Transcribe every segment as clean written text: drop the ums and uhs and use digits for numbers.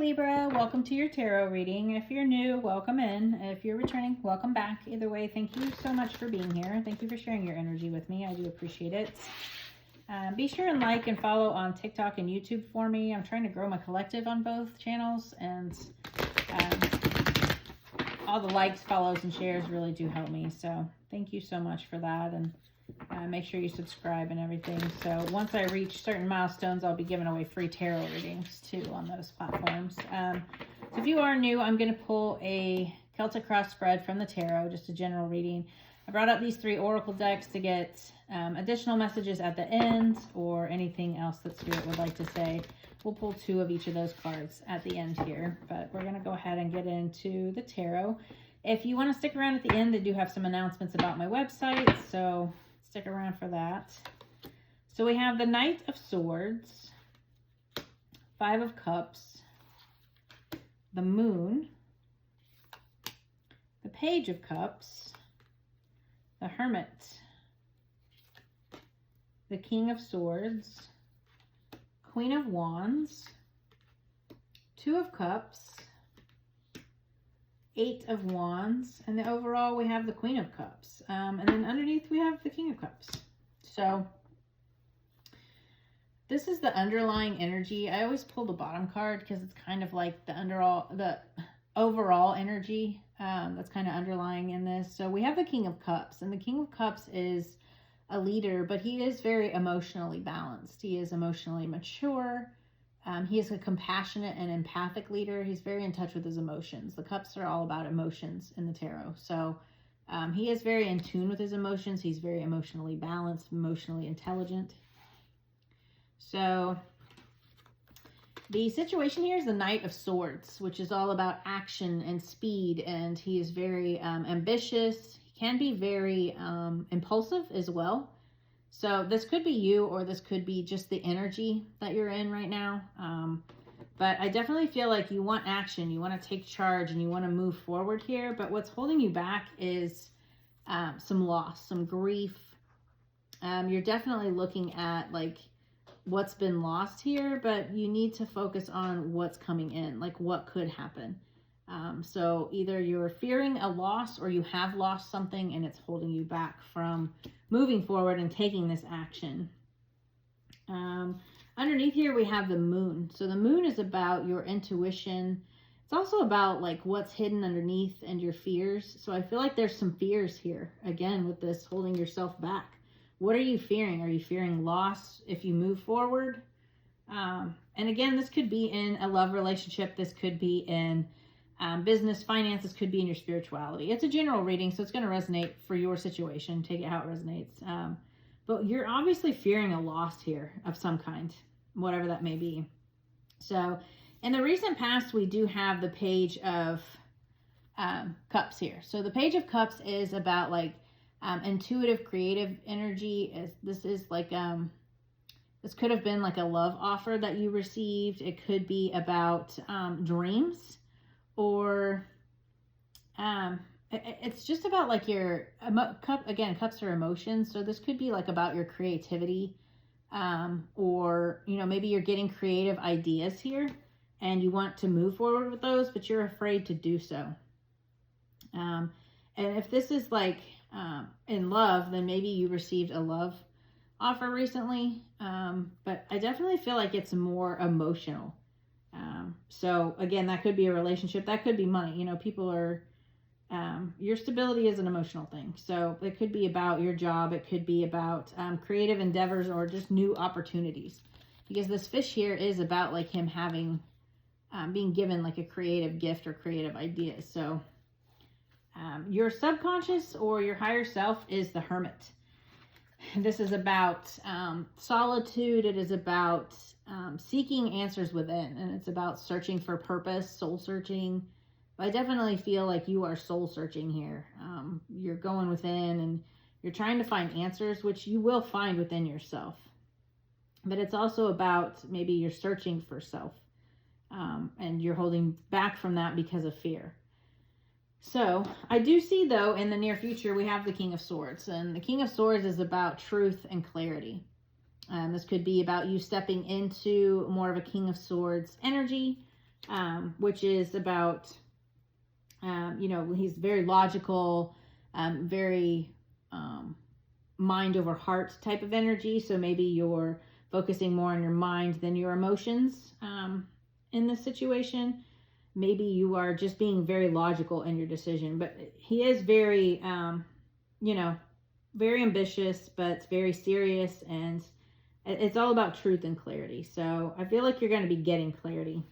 Libra, welcome to your tarot reading. If you're new, welcome in. If you're returning, welcome back. Either way, thank you so much for being here. Thank you for sharing your energy with me. I do appreciate it. Be sure and like and follow on TikTok and YouTube for me. I'm trying to grow my collective on both channels, and all the likes, follows, and shares really do help me. So thank you so much for that, and make sure you subscribe and everything. So once I reach certain milestones, I'll be giving away free tarot readings too on those platforms. So if you are new, I'm going to pull a Celtic cross spread from the tarot, just a general reading. I brought out these 3 oracle decks to get additional messages at the end or anything else that Spirit would like to say. We'll pull 2 of each of those cards at the end here, but we're going to go ahead and get into the tarot. If you want to stick around at the end, I do have some announcements about my website, so stick around for that. So we have the Knight of Swords, 5 of Cups, the Moon, the Page of Cups, the Hermit, the King of Swords, Queen of Wands, 2 of Cups, 8 of Wands, and then overall we have the Queen of Cups. And then underneath we have the King of Cups. So this is the underlying energy. I always pull the bottom card because it's kind of like the overall energy that's kind of underlying in this. So we have the King of Cups, and the King of Cups is a leader, but he is very emotionally balanced. He is emotionally mature. He is a compassionate and empathic leader. He's very in touch with his emotions. The cups are all about emotions in the tarot. So he is very in tune with his emotions. He's very emotionally balanced, emotionally intelligent. So the situation here is the Knight of Swords, which is all about action and speed. And he is very ambitious. He can be very impulsive as well. So this could be you, or this could be just the energy that you're in right now. But I definitely feel like you want action. You want to take charge and you want to move forward here. But what's holding you back is some loss, some grief. You're definitely looking at like what's been lost here, but you need to focus on what's coming in, like what could happen. So either you're fearing a loss or you have lost something and it's holding you back from moving forward and taking this action. Underneath here, we have the Moon. So the Moon is about your intuition. It's also about like what's hidden underneath and your fears. So I feel like there's some fears here, again, with this holding yourself back. What are you fearing? Are you fearing loss if you move forward? And again, this could be in a love relationship. This could be in business, finances, could be in your spirituality. It's a general reading, so it's going to resonate for your situation. Take it how it resonates. But you're obviously fearing a loss here of some kind, whatever that may be. So in the recent past, we do have the Page of Cups here. So the Page of Cups is about like intuitive, creative energy. This is like, this could have been like a love offer that you received. It could be about dreams. Or it's just about like your cups are emotions. So this could be like about your creativity, or, you know, maybe you're getting creative ideas here and you want to move forward with those, but you're afraid to do so. And if this is like in love, then maybe you received a love offer recently. But I definitely feel like it's more emotional. So again, that could be a relationship, that could be money. You know, people are, your stability is an emotional thing. So it could be about your job. It could be about creative endeavors or just new opportunities, because this fish here is about like him having, being given like a creative gift or creative ideas. So your subconscious or your higher self is the Hermit. This is about solitude. It is about seeking answers within, and it's about searching for purpose, soul searching. But I definitely feel like you are soul searching here. You're going within and you're trying to find answers, which you will find within yourself. But it's also about maybe you're searching for self, and you're holding back from that because of fear. So I do see, though, in the near future, we have the King of Swords, and the King of Swords is about truth and clarity. This could be about you stepping into more of a King of Swords energy. which is about, you know, he's very logical, very mind over heart type of energy. So maybe you're focusing more on your mind than your emotions in this situation. Maybe you are just being very logical in your decision, but he is very, you know, very ambitious, but very serious, and it's all about truth and clarity. So I feel like you're going to be getting clarity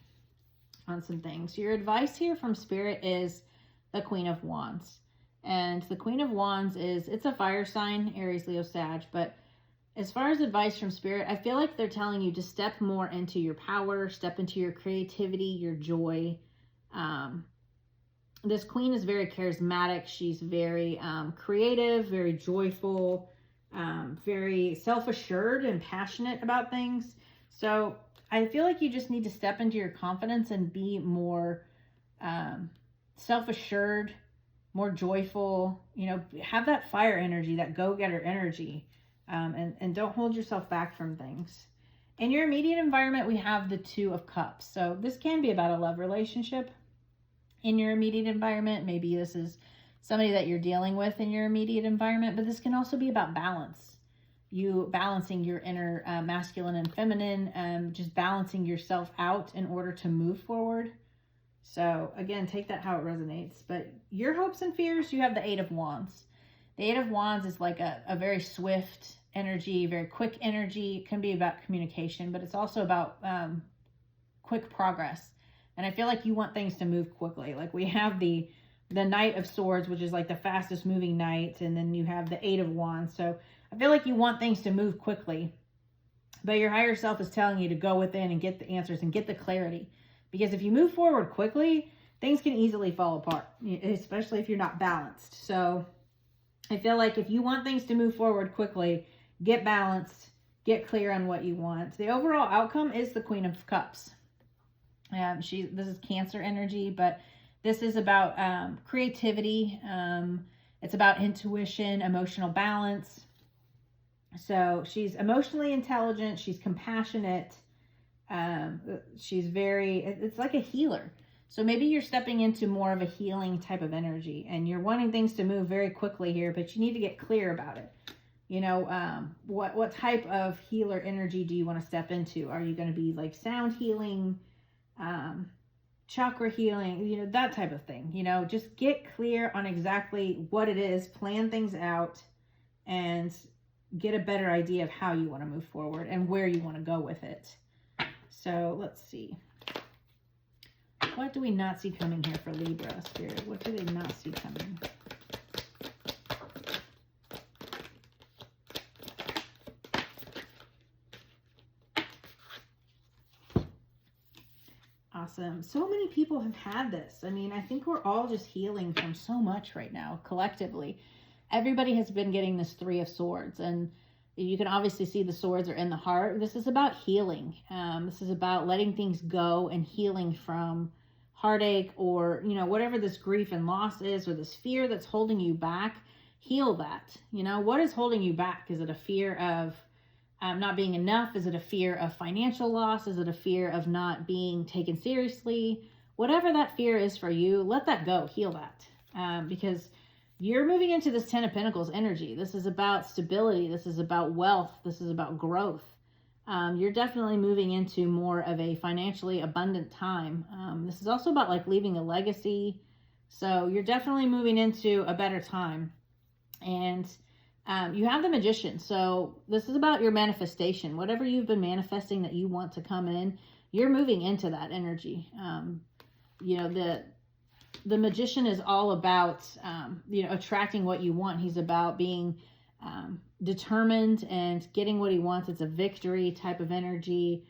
on some things. Your advice here from Spirit is the Queen of Wands. And the Queen of Wands it's a fire sign, Aries, Leo, Sag. But as far as advice from Spirit, I feel like they're telling you to step more into your power, step into your creativity, your joy. This Queen is very charismatic. She's very creative, very joyful, very self-assured and passionate about things. So I feel like you just need to step into your confidence and be more self-assured, more joyful, you know, have that fire energy, that go-getter energy, and don't hold yourself back from things. In your immediate environment, we have the Two of Cups. So this can be about a love relationship in your immediate environment. Maybe this is somebody that you're dealing with in your immediate environment, but this can also be about balance. You balancing your inner masculine and feminine, just balancing yourself out in order to move forward. So again, take that how it resonates. But your hopes and fears, you have the Eight of Wands. The Eight of Wands is like a very swift energy, very quick energy. It can be about communication, but it's also about quick progress. And I feel like you want things to move quickly. Like we have the Knight of Swords, which is like the fastest moving knight. And then you have the Eight of Wands. So I feel like you want things to move quickly. But your higher self is telling you to go within and get the answers and get the clarity. Because if you move forward quickly, things can easily fall apart, especially if you're not balanced. So I feel like if you want things to move forward quickly, get balanced, get clear on what you want. The overall outcome is the Queen of Cups. This is Cancer energy, but this is about creativity. It's about intuition, emotional balance. So she's emotionally intelligent. She's compassionate. She's it's like a healer. So maybe you're stepping into more of a healing type of energy and you're wanting things to move very quickly here, but you need to get clear about it. You know, what type of healer energy do you want to step into? Are you going to be like sound healing, chakra healing, you know, that type of thing? You know, just get clear on exactly what it is, plan things out, and get a better idea of how you want to move forward and where you want to go with it. So let's see. What do we not see coming here for Libra, Spirit? What do they not see coming? Awesome. So many people have had this. I mean, I think we're all just healing from so much right now, collectively. Everybody has been getting this Three of Swords, and you can obviously see the swords are in the heart. This is about healing. This is about letting things go and healing from heartache or, you know, whatever this grief and loss is, or this fear that's holding you back. Heal that. You know, what is holding you back? Is it a fear of not being enough? Is it a fear of financial loss? Is it a fear of not being taken seriously? Whatever that fear is for you, let that go. Heal that. Because you're moving into this Ten of Pentacles energy. This is about stability. This is about wealth. This is about growth. You're definitely moving into more of a financially abundant time. This is also about like leaving a legacy. So you're definitely moving into a better time. And you have the Magician. So this is about your manifestation. Whatever you've been manifesting that you want to come in, you're moving into that energy. You know, the Magician is all about, you know, attracting what you want. He's about being determined and getting what he wants. It's a victory type of energy,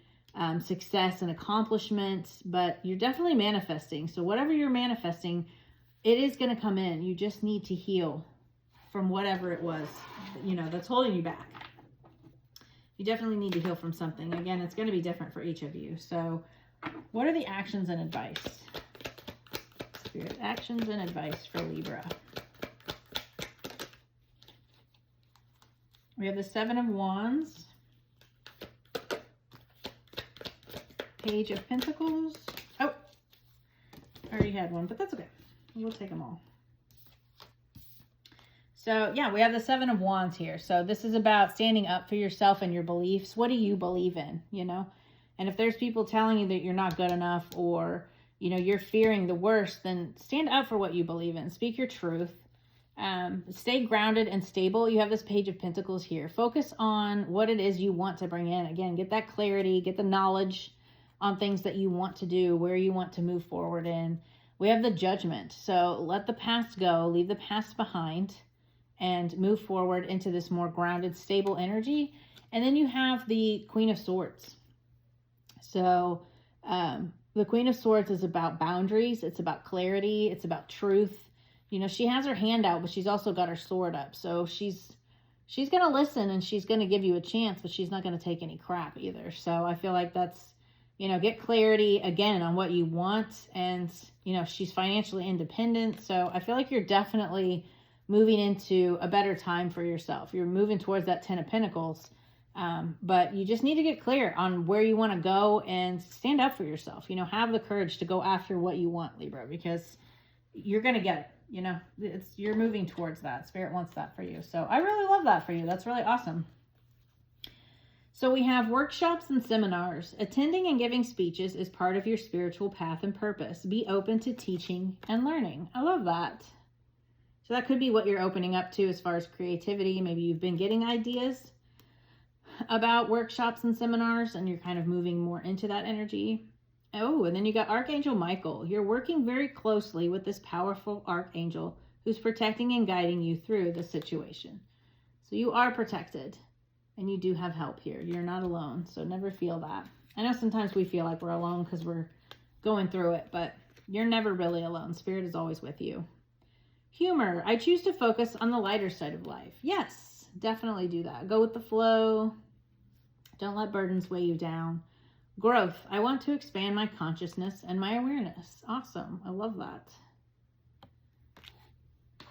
success and accomplishment, but you're definitely manifesting. So whatever you're manifesting, it is going to come in. You just need to heal from whatever it was, you know, that's holding you back. You definitely need to heal from something. Again, it's going to be different for each of you. So what are the actions and advice? Spirit, actions and advice for Libra. We have the Seven of Wands, Page of Pentacles. Oh, I already had one, but that's okay. We'll take them all. So yeah, we have the 7 of Wands here. So this is about standing up for yourself and your beliefs. What do you believe in, you know? And if there's people telling you that you're not good enough, or, you know, you're fearing the worst, then stand up for what you believe in. Speak your truth. Stay grounded and stable. You have this Page of Pentacles here. Focus on what it is you want to bring in. Again, get that clarity, get the knowledge on things that you want to do, where you want to move forward in. We have the Judgment. So let the past go, leave the past behind, and move forward into this more grounded, stable energy. And then you have the Queen of Swords. So the Queen of Swords is about boundaries. It's about clarity. It's about truth. You know, she has her hand out, but she's also got her sword up. So she's going to listen, and she's going to give you a chance, but she's not going to take any crap either. So I feel like that's, you know, get clarity again on what you want. And, you know, she's financially independent. So I feel like you're definitely moving into a better time for yourself. You're moving towards that 10 of Pentacles. But you just need to get clear on where you want to go and stand up for yourself. You know, have the courage to go after what you want, Libra, because you're going to get it. You know, you're moving towards that. Spirit wants that for you. So I really love that for you. That's really awesome. So we have workshops and seminars. Attending and giving speeches is part of your spiritual path and purpose. Be open to teaching and learning. I love that. So that could be what you're opening up to as far as creativity. Maybe you've been getting ideas about workshops and seminars, and you're kind of moving more into that energy. Oh, and then you got Archangel Michael. You're working very closely with this powerful archangel who's protecting and guiding you through the situation. So you are protected, and you do have help here. You're not alone, so never feel that. I know sometimes we feel like we're alone because we're going through it, but you're never really alone. Spirit is always with you. Humor. I choose to focus on the lighter side of life. Yes, definitely do that. Go with the flow. Don't let burdens weigh you down. Growth. I want to expand my consciousness and my awareness. Awesome. I love that.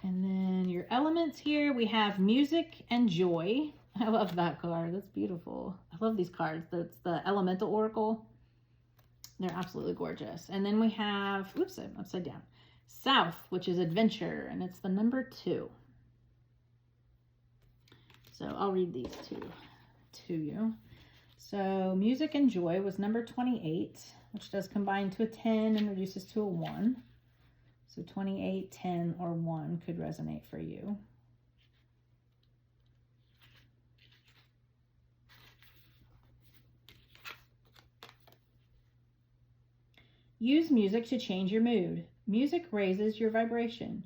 And then your elements here, we have music and joy. I love that card. That's beautiful. I love these cards. That's the Elemental Oracle. They're absolutely gorgeous. And then we have, oops, I'm upside down. South, which is adventure, and it's the number 2. So I'll read these two to you. So music and joy was number 28, which does combine to a 10 and reduces to a 1. So 28, 10, or 1 could resonate for you. Use music to change your mood. Music raises your vibration.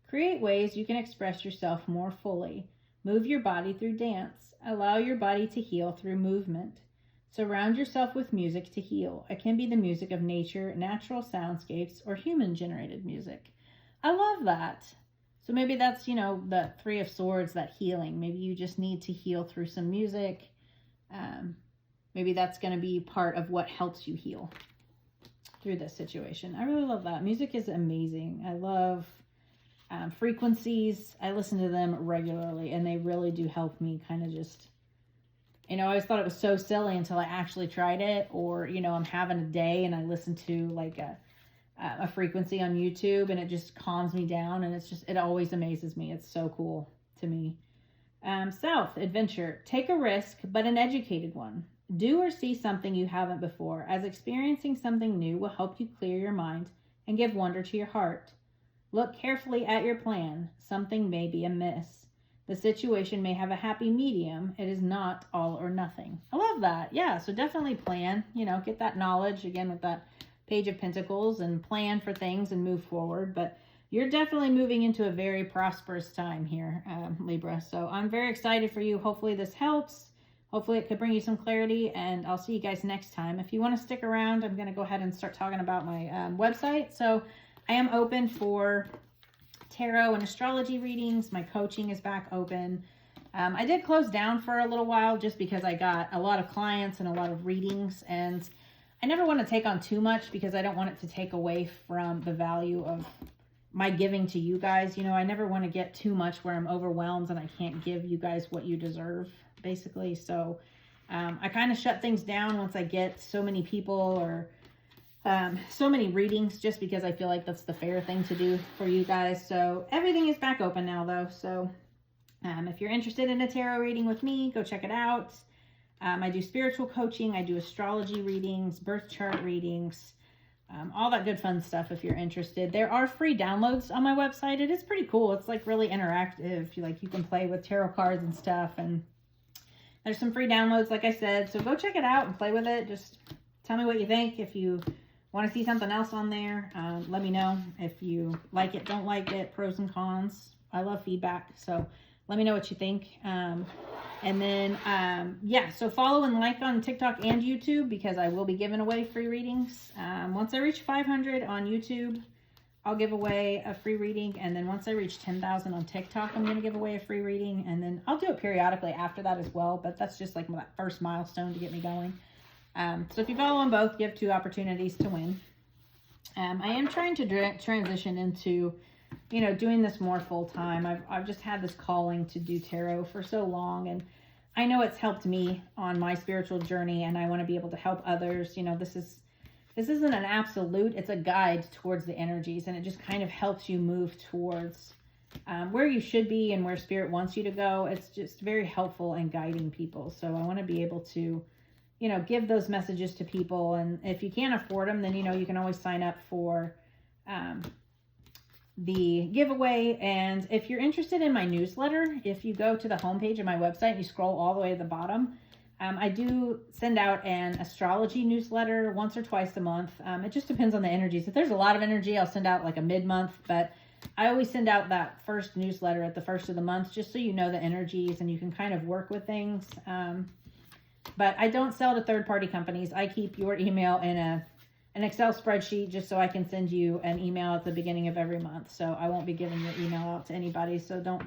Create ways you can express yourself more fully. Move your body through dance. Allow your body to heal through movement. Surround yourself with music to heal. It can be the music of nature, natural soundscapes, or human-generated music. I love that. So maybe that's, you know, the 3 of Swords, that healing. Maybe you just need to heal through some music. Maybe that's going to be part of what helps you heal through this situation. I really love that. Music is amazing. I love frequencies. I listen to them regularly, and they really do help me kind of just, you know, I always thought it was so silly until I actually tried it. Or, you know, I'm having a day and I listen to like a frequency on YouTube, and it just calms me down, and it's just, it always amazes me. It's so cool to me. South, adventure. Take a risk, but an educated one. Do or see something you haven't before, as experiencing something new will help you clear your mind and give wonder to your heart. Look carefully at your plan. Something may be amiss. The situation may have a happy medium. It is not all or nothing. I love that. Yeah, so definitely plan, you know, get that knowledge, again, with that Page of Pentacles, and plan for things and move forward. But you're definitely moving into a very prosperous time here, Libra. So I'm very excited for you. Hopefully this helps. Hopefully it could bring you some clarity, and I'll see you guys next time. If you want to stick around, I'm going to go ahead and start talking about my website. So I am open for tarot and astrology readings. My coaching is back open. I did close down for a little while just because I got a lot of clients and a lot of readings, and I never want to take on too much because I don't want it to take away from the value of my giving to you guys. You know, I never want to get too much where I'm overwhelmed and I can't give you guys what you deserve, basically. So I kind of shut things down once I get so many people, or so many readings just because I feel like that's the fair thing to do for you guys. So everything is back open now though. So if you're interested in a tarot reading with me, go check it out. I do spiritual coaching. I do astrology readings, birth chart readings, all that good fun stuff if you're interested. There are free downloads on my website. It is pretty cool. It's like really interactive. You can play with tarot cards and stuff, and there's some free downloads, like I said. So go check it out and play with it. Just tell me what you think. If you want to see something else on there, let me know. If you like it, don't like it, pros and cons. I love feedback, so let me know what you think. And then, yeah, so follow and like on TikTok and YouTube because I will be giving away free readings. Once I reach 500 on YouTube, I'll give away a free reading. And then once I reach 10,000 on TikTok, I'm going to give away a free reading. And then I'll do it periodically after that as well. But that's just like that first milestone to get me going. So if you follow on both, you have 2 opportunities to win. I am trying to transition into, doing this more full time. I've just had this calling to do tarot for so long, and I know it's helped me on my spiritual journey, and I want to be able to help others. This isn't an absolute, it's a guide towards the energies, and it just kind of helps you move towards where you should be and where spirit wants you to go. It's just very helpful in guiding people. So I want to be able to, give those messages to people. And if you can't afford them, then, you can always sign up for the giveaway. And if you're interested in my newsletter, if you go to the homepage of my website and you scroll all the way to the bottom, I do send out an astrology newsletter once or twice a month. It just depends on the energies. If there's a lot of energy, I'll send out like a mid-month, but I always send out that first newsletter at the first of the month, just so you know the energies and you can kind of work with things. But I don't sell to third-party companies. I keep your email in an Excel spreadsheet just so I can send you an email at the beginning of every month. So I won't be giving your email out to anybody. So don't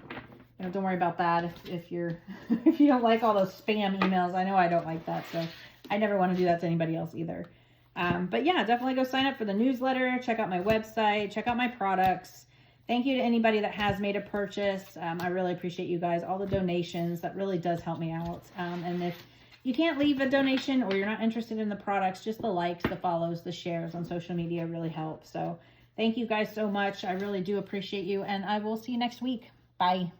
worry about that if you don't like all those spam emails. I know I don't like that. So I never want to do that to anybody else either. But yeah, definitely go sign up for the newsletter. Check out my website. Check out my products. Thank you to anybody that has made a purchase. I really appreciate you guys. All the donations, that really does help me out. And if you can't leave a donation or you're not interested in the products, just the likes, the follows, the shares on social media really help. So thank you guys so much. I really do appreciate you, and I will see you next week. Bye.